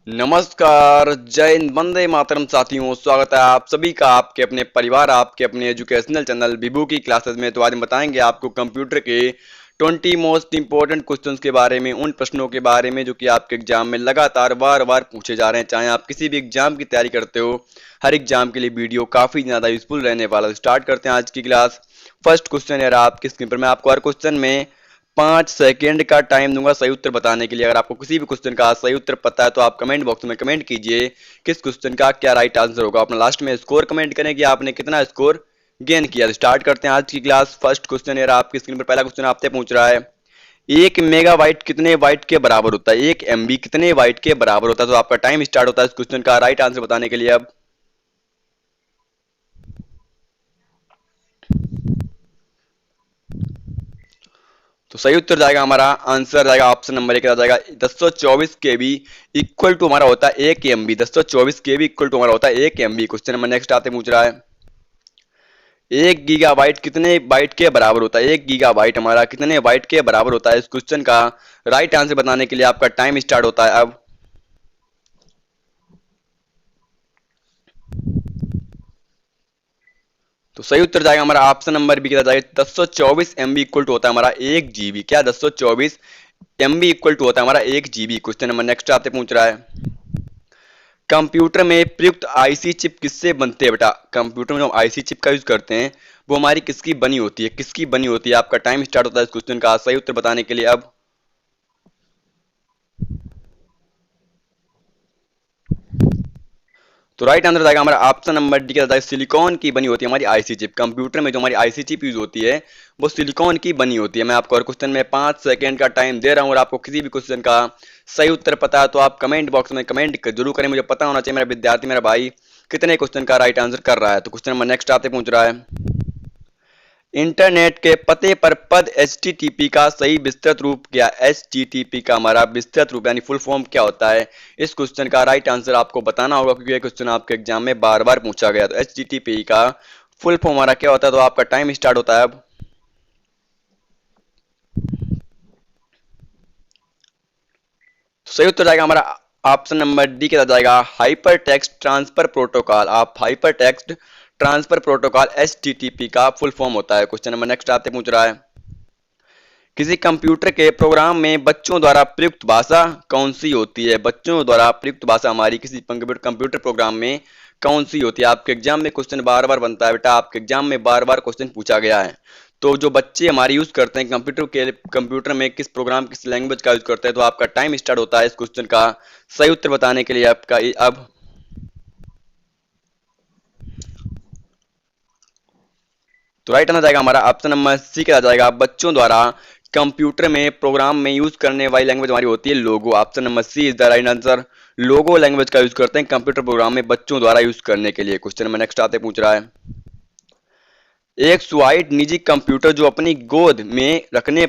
नमस्कार, जय हिंद, वंदे मातरम साथियों। स्वागत है आप सभी का आपके अपने परिवार, आपके अपने एजुकेशनल चैनल विभू की क्लासेस में। तो आज हम बताएंगे आपको कंप्यूटर के 20 मोस्ट इंपॉर्टेंट क्वेश्चंस के बारे में, उन प्रश्नों के बारे में जो कि आपके एग्जाम में लगातार बार बार पूछे जा रहे हैं। चाहे आप किसी भी एग्जाम की तैयारी करते हो, हर एग्जाम के लिए वीडियो काफी ज्यादा यूजफुल रहने वाला है। स्टार्ट करते हैं आज की क्लास। फर्स्ट क्वेश्चन है आपकी स्क्रीन पर। मैं आपको हर क्वेश्चन में 5 सेकेंड का टाइम दूंगा सही उत्तर बताने के लिए। अगर आपको किसी भी क्वेश्चन का सही उत्तर पता है तो आप कमेंट बॉक्स में कमेंट कीजिए किस क्वेश्चन का क्या राइट आंसर होगा। अपना लास्ट में स्कोर कमेंट करें कि आपने कितना स्कोर गेन किया। स्टार्ट करते हैं आज की क्लास। फर्स्ट क्वेश्चन है आपकी स्क्रीन पर। पहला क्वेश्चन आपसे पूछ रहा है, 1 मेगाबाइट कितने बाइट के बराबर होता है? 1 MB कितने बाइट के बराबर होता है? तो आपका टाइम स्टार्ट होता है इस क्वेश्चन का राइट आंसर बताने के लिए। अब तो सही उत्तर जाएगा, हमारा आंसर जाएगा ऑप्शन नंबर 1 आ जाएगा 1024 KB इक्वल टू हमारा होता है 1 MB। 1024 KB इक्वल टू हमारा होता है 1 MB। क्वेश्चन नंबर नेक्स्ट आते पूछ रहा है, 1 गीगाबाइट कितने बाइट के बराबर होता है? 1 गीगाबाइट हमारा कितने बाइट के बराबर होता है? इस क्वेश्चन का राइट आंसर बताने के लिए आपका टाइम स्टार्ट होता है अब। तो सही उत्तर जाएगा हमारा ऑप्शन नंबर बी, जाएगा 1024 MB इक्वल टू होता है हमारा 1 GB। क्या 1024 MB इक्वल टू होता है हमारा 1 GB। क्वेश्चन नंबर नेक्स्ट आपसे पूछ रहा है, कंप्यूटर में प्रयुक्त आईसी चिप किससे बनते हैं? बेटा कंप्यूटर में जो आईसी चिप का यूज करते हैं वो हमारी किसकी बनी होती है? किसकी बनी होती है? आपका टाइम स्टार्ट होता है इस क्वेश्चन का सही उत्तर बताने के लिए अब। तो राइट आंसर जाएगा हमारा ऑप्शन नंबर डी, का सिलिकॉन की बनी होती है हमारी आईसी चिप। कंप्यूटर में जो हमारी आईसी चिप यूज होती है वो सिलिकॉन की बनी होती है। मैं आपको हर क्वेश्चन में 5 सेकेंड का टाइम दे रहा हूँ और आपको किसी भी क्वेश्चन का सही उत्तर पता है तो आप कमेंट बॉक्स में कमेंट जरूर करें। मुझे पता होना चाहिए मेरा विद्यार्थी, मेरा भाई कितने क्वेश्चन का राइट आंसर कर रहा है। तो क्वेश्चन नंबर नेक्स्ट आपसे पूछ रहा है, इंटरनेट के पते पर पद HTTP का सही विस्तृत रूप क्या? HTTP का हमारा विस्तृत रूप यानी फुल फॉर्म क्या होता है? इस क्वेश्चन का राइट आंसर आपको बताना होगा क्योंकि ये क्वेश्चन आपके एग्जाम में बार बार पूछा गया। तो HTTP का फुल फॉर्म हमारा क्या होता है? तो आपका टाइम स्टार्ट होता है अब। सही उत्तर जाएगा हमारा ऑप्शन नंबर डी के साथ जाएगा हाइपर टेक्स्ट ट्रांसफर प्रोटोकॉल। आप hyper text transfer protocol HTTP का फुल फॉर्म होता है। क्वेश्चन नंबर नेक्स्ट आपसे पूछ रहा है, किसी कंप्यूटर के प्रोग्राम में बच्चों द्वारा प्रयुक्त भाषा कौन सी होती है? बच्चों द्वारा प्रयुक्त भाषा हमारी किसी कंप्यूटर प्रोग्राम में कौन सी होती है? आपके एग्जाम में क्वेश्चन बार बार बनता है बेटा, आपके एग्जाम में बार बार क्वेश्चन पूछा गया है। तो जो बच्चे हमारे यूज करते हैं कंप्यूटर में किस प्रोग्राम किस लैंग्वेज का यूज करते हैं? तो आपका टाइम स्टार्ट होता है इस क्वेश्चन का सही उत्तर बताने के लिए आपका अब। तो राइट आंसर जाएगा हमारा ऑप्शन नंबर सी के आ जाएगा, बच्चों द्वारा कंप्यूटर में प्रोग्राम में यूज करने वाली लैंग्वेज हमारी होती है logo. Option number C is the right answer. Logo language का यूज करते हैं कंप्यूटर प्रोग्राम में बच्चों द्वारा यूज करने के लिए। क्वेश्चन नंबर नेक्स्ट आते पूछ रहा है, एक सुवाइट निजी कंप्यूटर जो अपनी गोद में रखने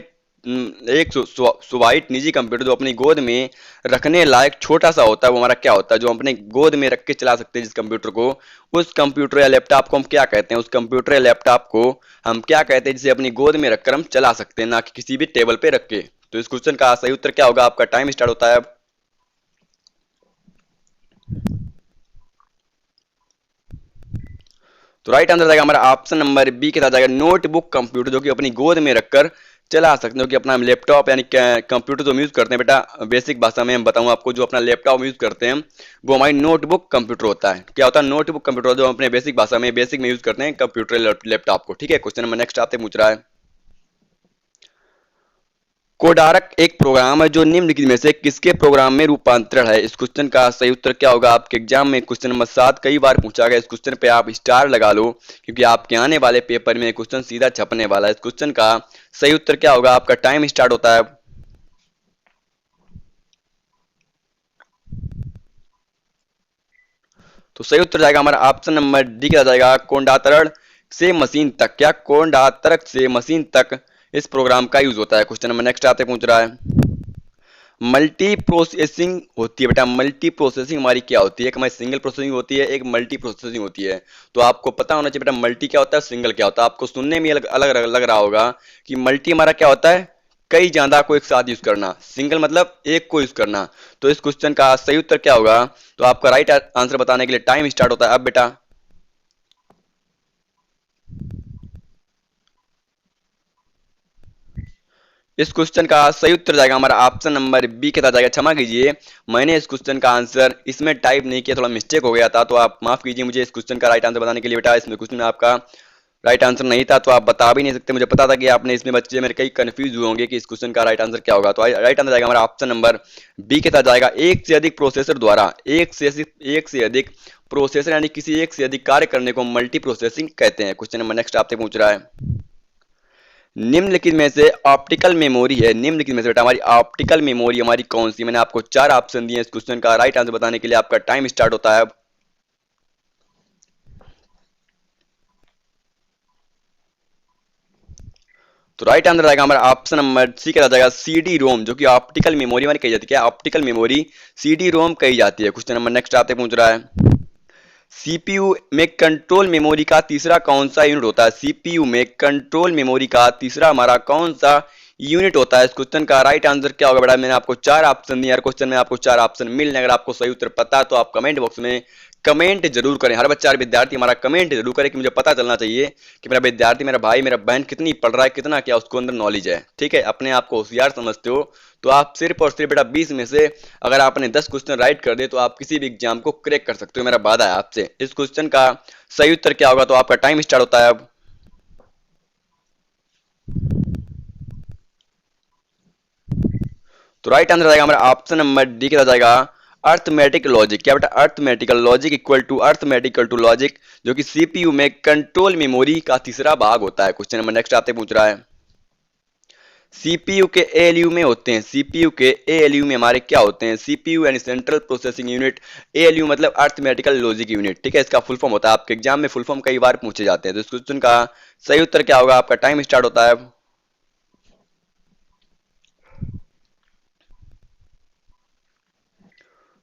एक सुवाइट निजी कंप्यूटर जो अपनी गोद में रखने लायक छोटा सा होता है वो हमारा क्या होता है? जो हम अपने गोद में रख के चला सकते हैं जिस कंप्यूटर को, उस कंप्यूटर या लैपटॉप को हम क्या कहते हैं? उस कंप्यूटर या लैपटॉप को हम क्या कहते हैं जिसे अपनी गोद में रखकर हम चला सकते हैं, ना कि किसी भी टेबल पे रख के? तो इस क्वेश्चन का सही उत्तर क्या होगा? आपका टाइम स्टार्ट होता है अब। तो राइट आंसर जाएगा हमारा ऑप्शन नंबर बी के साथ जाएगा नोटबुक कंप्यूटर, जो कि अपनी गोद में रखकर चला सकते हो। कि अपना लैपटॉप यानी कंप्यूटर जो हम यूज करते हैं बेटा, बेसिक भाषा में हम बताऊं आपको, जो अपना लैपटॉप यूज करते हैं वो हमारी नोटबुक कंप्यूटर होता है। क्या होता है? नोटबुक कंप्यूटर, जो हम अपने बेसिक भाषा में बेसिक में यूज करते हैं कंप्यूटर लैपटॉप को। ठीक है, क्वेश्चन नंबर नेक्स्ट आपसे पूछ रहा है, कोडारक एक प्रोग्राम है जो निम्नलिखित में से किसके प्रोग्राम में रूपांतरण है? इस क्वेश्चन का सही उत्तर क्या होगा? आपके एग्जाम में क्वेश्चन नंबर 7 कई बार पूछा गया। इस क्वेश्चन पे आप स्टार लगा लो क्योंकि आपके आने वाले पेपर में क्वेश्चन सीधा छपने वाला है। इस क्वेश्चन का सही उत्तर क्या होगा? आपका टाइम स्टार्ट होता है। तो सही उत्तर जाएगा हमारा ऑप्शन नंबर डी का जाएगा कोंडातरण से मशीन तक। क्या कोंडातरक से मशीन तक इस प्रोग्राम का यूज होता है? क्वेश्चन नंबर नेक्स्ट आते पूछ रहा है, मल्टी प्रोसेसिंग होती है बेटा, मल्टी प्रोसेसिंग हमारी क्या होती है? एक हमारी सिंगल प्रोसेसिंग होती है, एक मल्टी प्रोसेसिंग होती है। तो आपको पता होना चाहिए बेटा मल्टी क्या होता है, सिंगल क्या होता है। आपको सुनने में अलग अलग लग रहा होगा कि मल्टी हमारा क्या होता है, कई ज्यादा को एक साथ यूज करना, सिंगल मतलब एक को यूज करना। तो इस क्वेश्चन का सही उत्तर क्या होगा? तो आपका राइट आंसर बताने के लिए टाइम स्टार्ट होता है अब बेटा। इस क्वेश्चन का सही उत्तर जाएगा हमारा ऑप्शन नंबर बी के साथ जाएगा। क्षमा कीजिए, मैंने इस क्वेश्चन का आंसर इसमें टाइप नहीं किया, थोड़ा मिस्टेक हो गया था, तो आप माफ कीजिए मुझे इस क्वेश्चन का राइट आंसर बताने के लिए बेटा। इसमें क्वेश्चन में आपका राइट आंसर नहीं था तो आप बता भी नहीं सकते, मुझे पता था कि आपने इसमें बच्चे मेरे कई कंफ्यूज हुए होंगे कि इस क्वेश्चन का राइट आंसर क्या होगा। तो राइट आंसर जाएगा हमारा ऑप्शन नंबर बी के साथ जाएगा। एक से अधिक प्रोसेसर द्वारा एक से अधिक प्रोसेसर यानी किसी एक से अधिक कार्य करने को मल्टी प्रोसेसिंग कहते हैं। क्वेश्चन नंबर नेक्स्ट आपसे पूछ रहा है, निम्नलिखित में से ऑप्टिकल मेमोरी है, निम्नलिखित में से बेटा हमारी ऑप्टिकल मेमोरी हमारी कौन सी? मैंने आपको चार ऑप्शन दिए, इस क्वेश्चन का राइट आंसर बताने के लिए आपका टाइम स्टार्ट होता है अब। तो राइट आंसर आएगा हमारा ऑप्शन नंबर सी का जाएगा सीडी रोम, जो कि ऑप्टिकल मेमोरी हमारी कही जाती है। क्या ऑप्टिकल मेमोरी सीडी रोम कही जाती है। क्वेश्चन नंबर नेक्स्ट आपसे पूछ रहा है, सीपीयू में कंट्रोल मेमोरी का तीसरा कौन सा यूनिट होता है? सीपीयू में कंट्रोल मेमोरी का तीसरा हमारा कौन सा यूनिट होता है? इस क्वेश्चन का राइट आंसर क्या होगा बेटा? मैंने आपको चार ऑप्शन दिए, हर क्वेश्चन में आपको चार ऑप्शन मिल रहे हैं। अगर आपको सही उत्तर पता है तो आप कमेंट बॉक्स में कमेंट जरूर करें। हर बच्चा हर विद्यार्थी हमारा कमेंट जरूर करे कि मुझे पता चलना चाहिए कि मेरा विद्यार्थी, मेरा भाई, मेरा बहन कितनी पढ़ रहा है, कितना क्या उसको अंदर नॉलेज है। ठीक है, अपने आप को होशियार समझते हो तो आप सिर्फ और सिर्फ बेटा 20 में से अगर आपने 10 क्वेश्चन राइट कर दे तो आप किसी भी एग्जाम को क्रैक कर सकते हो, मेरा वादा है आपसे। इस क्वेश्चन का सही उत्तर क्या होगा? तो आपका टाइम स्टार्ट होता है अब। तो राइट आंसर आएगा हमारा ऑप्शन नंबर डी के साथ जाएगा अर्थमेटिक लॉजिक। क्या बेटा? Arithmetical logic equal to arithmetical to logic, जो कि सीपीयू में कंट्रोल मेमोरी का तीसरा भाग होता है। क्वेश्चन नंबर नेक्स्ट आपसे पूछ रहा है, सीपीयू के एएलयू में होते हैं, सीपीयू के एएलयू में हमारे क्या होते हैं? सीपीयू यानी सेंट्रल प्रोसेसिंग यूनिट, एएलयू मतलब अर्थमेटिकल लॉजिक यूनिट। ठीक है, इसका फुल फॉर्म होता है, आपके एग्जाम में फुल फॉर्म कई बार पूछे जाते हैं। तो इस क्वेश्चन का सही उत्तर क्या होगा? आपका टाइम स्टार्ट होता है।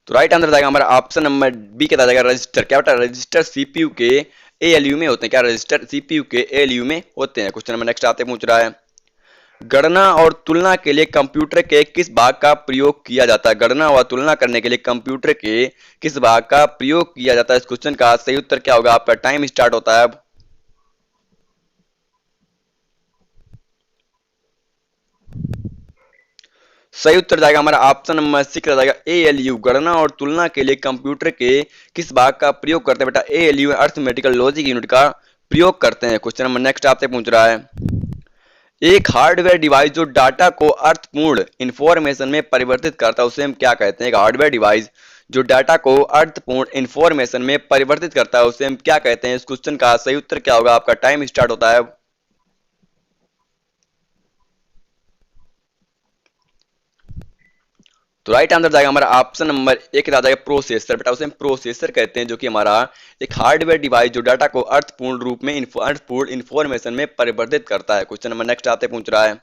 तो राइट आंसर जाएगा हमारा ऑप्शन नंबर बी के साथ जाएगा रजिस्टर। क्या बेटा? रजिस्टर सीपीयू के एएलयू में होते हैं। क्या रजिस्टर सीपीयू के एएलयू में होते हैं? क्वेश्चन नंबर नेक्स्ट आते पूछ रहा है, गणना और तुलना के लिए कंप्यूटर के किस भाग का प्रयोग किया जाता है? गणना और तुलना करने के लिए कंप्यूटर के किस भाग का प्रयोग किया जाता है? इस क्वेश्चन का सही उत्तर क्या होगा? आपका टाइम स्टार्ट होता है अब। सही उत्तर जाएगा हमारा ऑप्शन नंबर सी का जाएगा एएलयू। गणना और तुलना के लिए कंप्यूटर के किस भाग का प्रयोग करते हैं बेटा? एएलयू अर्थमेटिकल लॉजिक यूनिट का प्रयोग करते हैं। क्वेश्चन नंबर नेक्स्ट आपसे पूछ रहा है, एक हार्डवेयर डिवाइस जो डाटा को अर्थपूर्ण इंफॉर्मेशन में परिवर्तित करता है उसे हम क्या कहते हैं? एक हार्डवेयर डिवाइस जो डाटा को अर्थपूर्ण इंफॉर्मेशन में परिवर्तित करता है उसे हम क्या कहते हैं? इस क्वेश्चन का सही उत्तर क्या होगा? आपका टाइम स्टार्ट होता है अब। तो राइट आंसर जाएगा हमारा ऑप्शन नंबर एक के साथ जाएगा प्रोसेसर। बेटा उसे हम प्रोसेसर कहते हैं, जो कि हमारा एक हार्डवेयर डिवाइस जो डाटा को अर्थपूर्ण रूप में अर्थपूर्ण इंफॉर्मेशन में परिवर्तित करता है। क्वेश्चन नंबर नेक्स्ट आपसे पूछ रहा है,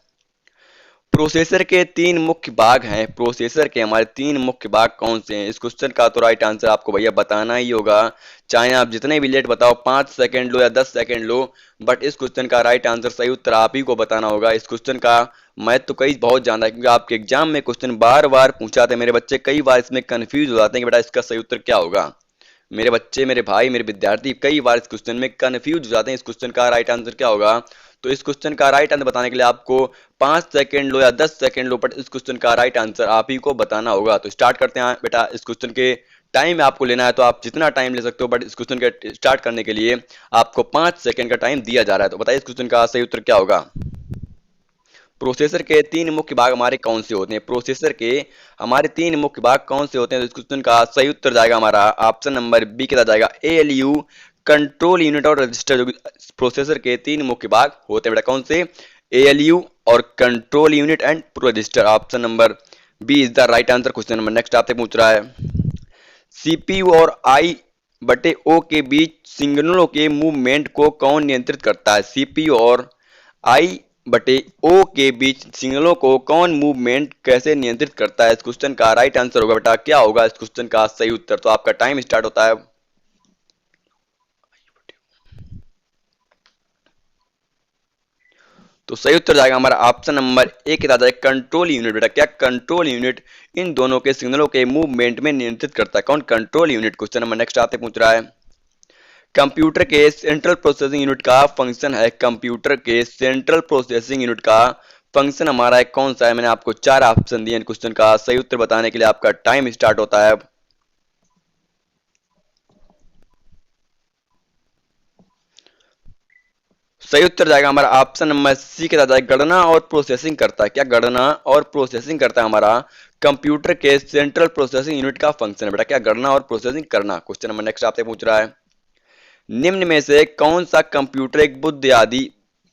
प्रोसेसर के तीन मुख्य भाग हैं, प्रोसेसर के हमारे तीन मुख्य भाग कौन से हैं? इस क्वेश्चन का तो राइट आंसर आपको भैया बताना ही होगा, चाहे आप जितने भी लेट बताओ, 5 सेकंड लो या 10 सेकंड लो, बट इस क्वेश्चन का राइट आंसर सही उत्तर आप ही को बताना होगा। इस क्वेश्चन का मैथ तो कई बहुत ज्यादा है क्योंकि आपके एग्जाम में क्वेश्चन बार बार पूछा था, मेरे बच्चे कई बार इसमें कंफ्यूज हो जाते हैं कि बेटा इसका सही उत्तर क्या होगा। मेरे बच्चे, मेरे भाई, मेरे विद्यार्थी कई बार इस क्वेश्चन में कंफ्यूज हो जाते हैं इस क्वेश्चन का राइट आंसर क्या होगा। तो इस क्वेश्चन का राइट आंसर बताने के लिए आपको 5 सेकंड लो या 10 सेकंड लो, बट इस क्वेश्चन का राइट आंसर आप ही को बताना होगा। तो स्टार्ट करते हैं बेटा। इस क्वेश्चन के टाइम आपको लेना है तो आप जितना टाइम ले सकते हो, बट इस क्वेश्चन के स्टार्ट करने के लिए आपको 5 सेकंड का टाइम दिया जा रहा है। तो बताइए इस क्वेश्चन का सही उत्तर क्या होगा? प्रोसेसर के तीन मुख्य भाग हमारे कौन से होते हैं? प्रोसेसर के हमारे तीन मुख्य भाग कौन से होते हैं? तो इस क्वेश्चन का सही उत्तर जाएगा हमारा ऑप्शन नंबर बी के साथ जाएगा एएलयू, कंट्रोल यूनिट और रजिस्टर, जो प्रोसेसर के तीन मुख्य भाग होते हैं बेटा। कौन से? एएलयू और control unit and register. Option number B is the right answer. Question number next आपसे पूछ रहा है, सीपीयू और आई बटे ओ के बीच सिग्नलों के मूवमेंट को कौन नियंत्रित करता है? सीपीयू और आई बटे ओ के बीच सिग्नलों को कौन मूवमेंट कैसे नियंत्रित करता है? इस क्वेश्चन का राइट आंसर होगा बेटा, क्या होगा इस क्वेश्चन का सही उत्तर? तो आपका टाइम स्टार्ट होता है। तो सही उत्तर जाएगा हमारा ऑप्शन नंबर ए के साथ कंट्रोल यूनिट। बेटा क्या कंट्रोल यूनिट इन दोनों के सिग्नलों के मूवमेंट में नियंत्रित करता है। कौन? Control unit. Question number next आपसे पूछ रहा है, कंप्यूटर के सेंट्रल प्रोसेसिंग यूनिट का फंक्शन है, कंप्यूटर के सेंट्रल प्रोसेसिंग यूनिट का फंक्शन हमारा है कौन सा है? मैंने आपको 4 ऑप्शन दिए क्वेश्चन का सही उत्तर बताने के लिए। आपका टाइम स्टार्ट होता है अब। सही उत्तर जाएगा हमारा ऑप्शन नंबर सी के साथ गणना और प्रोसेसिंग करता है। क्या गणना और प्रोसेसिंग करता है हमारा कंप्यूटर के सेंट्रल प्रोसेसिंग यूनिट का फंक्शन है। बेटा क्या गणना और प्रोसेसिंग करना। क्वेश्चन नंबर नेक्स्ट आपसे पूछ रहा है, निम्न में से कौन सा कंप्यूटर एक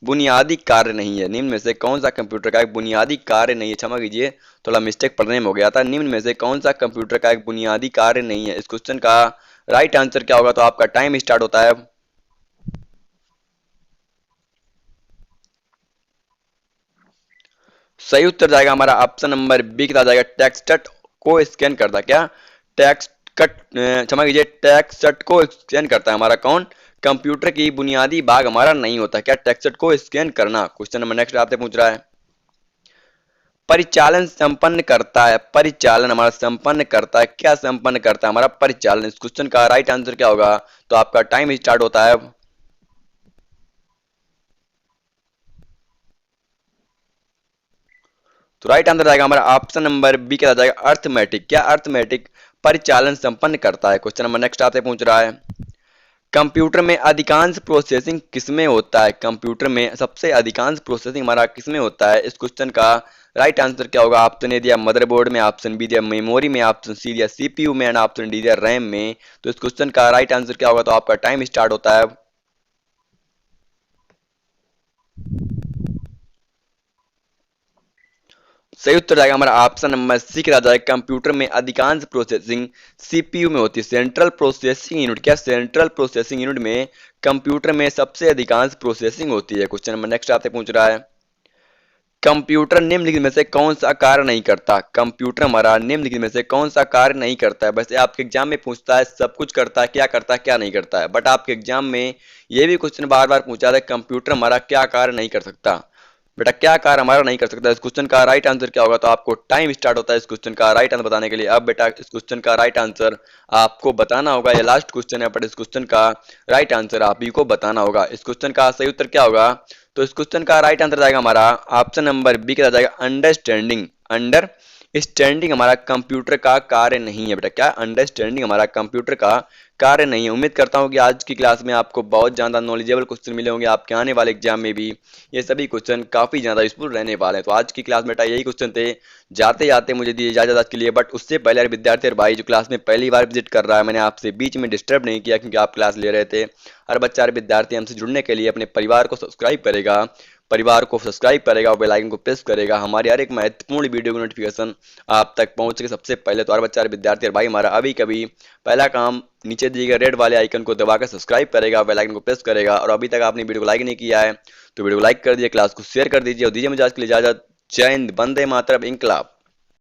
बुनियादी कार्य नहीं है। निम्न में से कौन सा कंप्यूटर का एक बुनियादी कार्य नहीं है। क्षमा कीजिए, थोड़ा मिस्टेक पढ़ने में हो गया था। निम्न में से कौन सा कंप्यूटर का एक बुनियादी कार्य नहीं है। इस क्वेश्चन का राइट आंसर क्या होगा? तो आपका टाइम स्टार्ट होता है। सही उत्तर जाएगा हमारा ऑप्शन नंबर बी के साथ जाएगा टेक्स्ट को स्कैन करता। क्या टेक्स्ट कट क्षमा कीजिए टेक्स्ट को स्कैन करता है हमारा कौन? कंप्यूटर की बुनियादी भाग हमारा नहीं होता। क्या टेक्स्ट को स्कैन करना। क्वेश्चन नंबर नेक्स्ट आपसे पूछ रहा है, परिचालन संपन्न करता है। परिचालन हमारा संपन्न करता है। क्या संपन्न करता है हमारा? परिचालन। इस क्वेश्चन का राइट आंसर क्या होगा? तो आपका टाइम स्टार्ट होता है। तो राइट आंसर आएगा हमारा ऑप्शन नंबर बी के साथ जाएगा अर्थमेटिक। क्या अर्थमेटिक परिचालन संपन्न करता है। क्वेश्चन नंबर नेक्स्ट आपसे पूछ रहा है, कंप्यूटर में अधिकांश प्रोसेसिंग किसमें होता है। कंप्यूटर में सबसे अधिकांश प्रोसेसिंग हमारा किसमें होता है। इस क्वेश्चन का राइट आंसर क्या होगा? ऑप्शन ए दिया मदरबोर्ड में, ऑप्शन बी दिया मेमोरी में, ऑप्शन सी दिया सीपीयू में एंड ऑप्शन डी दिया रैम में। तो इस क्वेश्चन का राइट आंसर क्या होगा? तो आपका टाइम स्टार्ट होता है। सही उत्तर जाएगा हमारा ऑप्शन नंबर सी के साथ जाएगा कंप्यूटर में अधिकांश प्रोसेसिंग सीपीयू में होती है। Central processing unit. क्या सेंट्रल प्रोसेसिंग यूनिट में कंप्यूटर में सबसे अधिकांश प्रोसेसिंग होती है। क्वेश्चन नंबर नेक्स्ट आपसे पूछ रहा है, कंप्यूटर निम्नलिखित में से कौन सा कार्य नहीं करता। कंप्यूटर हमारा निम्नलिखित में से कौन सा कार्य नहीं करता है। वैसे आपके एग्जाम में पूछता है सब कुछ करता है, क्या नहीं करता है, बट आपके एग्जाम में ये भी क्वेश्चन बार बार पूछा है कंप्यूटर हमारा क्या कार्य नहीं कर सकता। बेटा क्या कार्य हमारा नहीं कर सकता। इस क्वेश्चन का राइट आंसर क्या होगा? तो आपको टाइम स्टार्ट होता है इस क्वेश्चन का राइट आंसर बताने के लिए। अब बेटा इस क्वेश्चन का राइट आंसर आपको बताना होगा। ये लास्ट क्वेश्चन है बट इस क्वेश्चन का राइट आंसर आप ही को बताना होगा। इस क्वेश्चन का सही उत्तर क्या होगा? तो इस क्वेश्चन का राइट आंसर जाएगा हमारा ऑप्शन नंबर बी के साथ जाएगा अंडरस्टैंडिंग। अंडरस्टैंडिंग हमारा कंप्यूटर का कार्य नहीं है। बेटा क्या अंडरस्टैंडिंग हमारा कंप्यूटर का कार्य नहीं है। उम्मीद करता हूं कि आज की क्लास में आपको बहुत ज्यादा नॉलेजेबल क्वेश्चन मिले होंगे। आपके आने वाले एग्जाम में भी ये सभी क्वेश्चन काफी ज्यादा यूजफुल रहने वाले हैं। तो आज की क्लास में बेटा यही क्वेश्चन थे। जाते जाते मुझे दी इजाजत आज के लिए, बट उससे पहले यार विद्यार्थी और भाई जो क्लास में पहली बार विजिट कर रहा है, मैंने आपसे बीच में डिस्टर्ब नहीं किया क्योंकि आप क्लास ले रहे थे। हर बच्चा हर विद्यार्थी हमसे जुड़ने के लिए अपने परिवार को सब्सक्राइब करेगा, और बेल आइकन को प्रेस करेगा। हमारी हर एक महत्वपूर्ण वीडियो की नोटिफिकेशन आप तक पहुंच सके सबसे पहले। तो हर बच्चा हर विद्यार्थी और भाई हमारा अभी कभी पहला काम नीचे दिए गए रेड वाले आइकन को दबाकर सब्सक्राइब करेगा, बेल आइकन को प्रेस करेगा। और अभी तक आपने वीडियो को लाइक नहीं किया है तो वीडियो को लाइक कर दीजिए, क्लास को शेयर कर दीजिए और दीजिए मुझे आज के लिए इजाजत। जय हिंद, वंदे मातरम, इंकलाब।